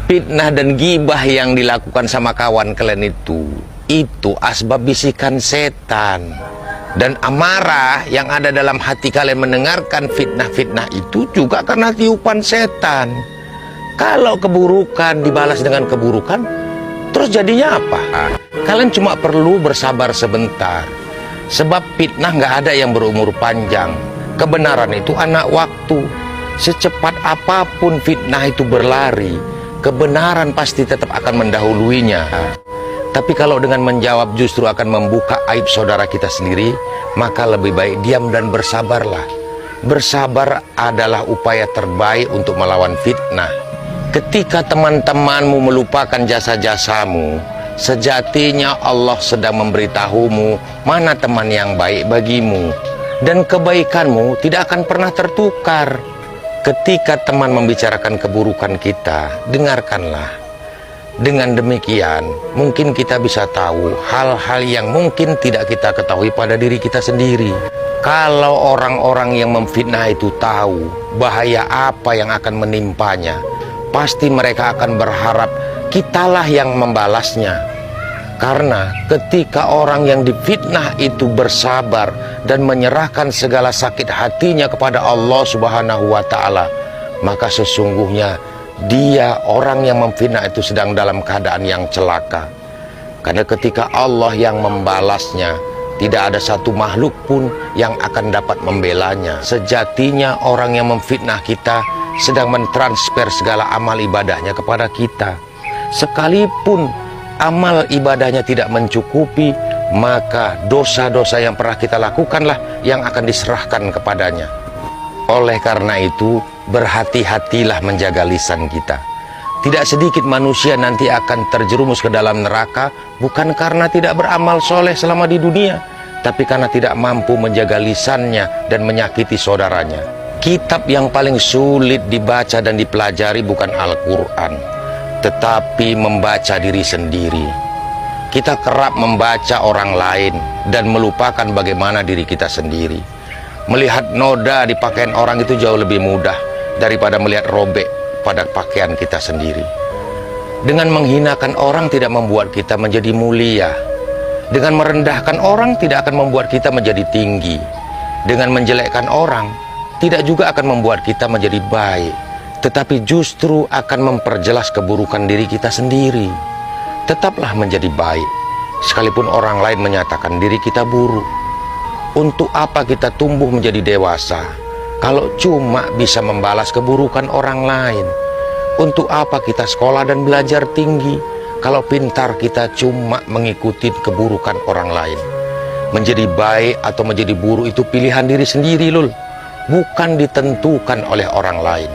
fitnah dan gibah yang dilakukan sama kawan kalian itu asbab bisikan setan. Dan amarah yang ada dalam hati kalian mendengarkan fitnah-fitnah itu juga karena tiupan setan. Kalau keburukan dibalas dengan keburukan, terus jadinya apa? Kalian cuma perlu bersabar sebentar. Sebab fitnah nggak ada yang berumur panjang. Kebenaran itu anak waktu. Secepat apapun fitnah itu berlari, kebenaran pasti tetap akan mendahuluinya. Tapi kalau dengan menjawab justru akan membuka aib saudara kita sendiri, maka lebih baik diam dan bersabarlah. Bersabar adalah upaya terbaik untuk melawan fitnah. Ketika teman-temanmu melupakan jasa-jasamu, sejatinya Allah sedang memberitahumu mana teman yang baik bagimu. Dan kebaikanmu tidak akan pernah tertukar. Ketika teman membicarakan keburukan kita, dengarkanlah. Dengan demikian, mungkin kita bisa tahu hal-hal yang mungkin tidak kita ketahui pada diri kita sendiri. Kalau orang-orang yang memfitnah itu tahu bahaya apa yang akan menimpanya, pasti mereka akan berharap kitalah yang membalasnya. Karena ketika orang yang difitnah itu bersabar dan menyerahkan segala sakit hatinya kepada Allah Subhanahu wa Ta'ala, maka sesungguhnya dia orang yang memfitnah itu sedang dalam keadaan yang celaka. Karena ketika Allah yang membalasnya, tidak ada satu makhluk pun yang akan dapat membelanya. Sejatinya orang yang memfitnah kita sedang mentransfer segala amal ibadahnya kepada kita. Sekalipun amal ibadahnya tidak mencukupi, maka dosa-dosa yang pernah kita lakukanlah yang akan diserahkan kepadanya. Oleh karena itu, berhati-hatilah menjaga lisan kita. Tidak sedikit manusia nanti akan terjerumus ke dalam neraka, bukan karena tidak beramal soleh selama di dunia, tapi karena tidak mampu menjaga lisannya dan menyakiti saudaranya. Kitab yang paling sulit dibaca dan dipelajari bukan Al-Quran, tetapi membaca diri sendiri. Kita kerap membaca orang lain dan melupakan bagaimana diri kita sendiri. Melihat noda di pakaian orang itu jauh lebih mudah daripada melihat robek pada pakaian kita sendiri. Dengan menghinakan orang tidak membuat kita menjadi mulia. Dengan merendahkan orang tidak akan membuat kita menjadi tinggi. Dengan menjelekkan orang tidak juga akan membuat kita menjadi baik, tetapi justru akan memperjelas keburukan diri kita sendiri. Tetaplah menjadi baik, sekalipun orang lain menyatakan diri kita buruk. Untuk apa kita tumbuh menjadi dewasa kalau cuma bisa membalas keburukan orang lain? Untuk apa kita sekolah dan belajar tinggi kalau pintar kita cuma mengikuti keburukan orang lain? Menjadi baik atau menjadi buruk itu pilihan diri sendiri, lul, bukan ditentukan oleh orang lain.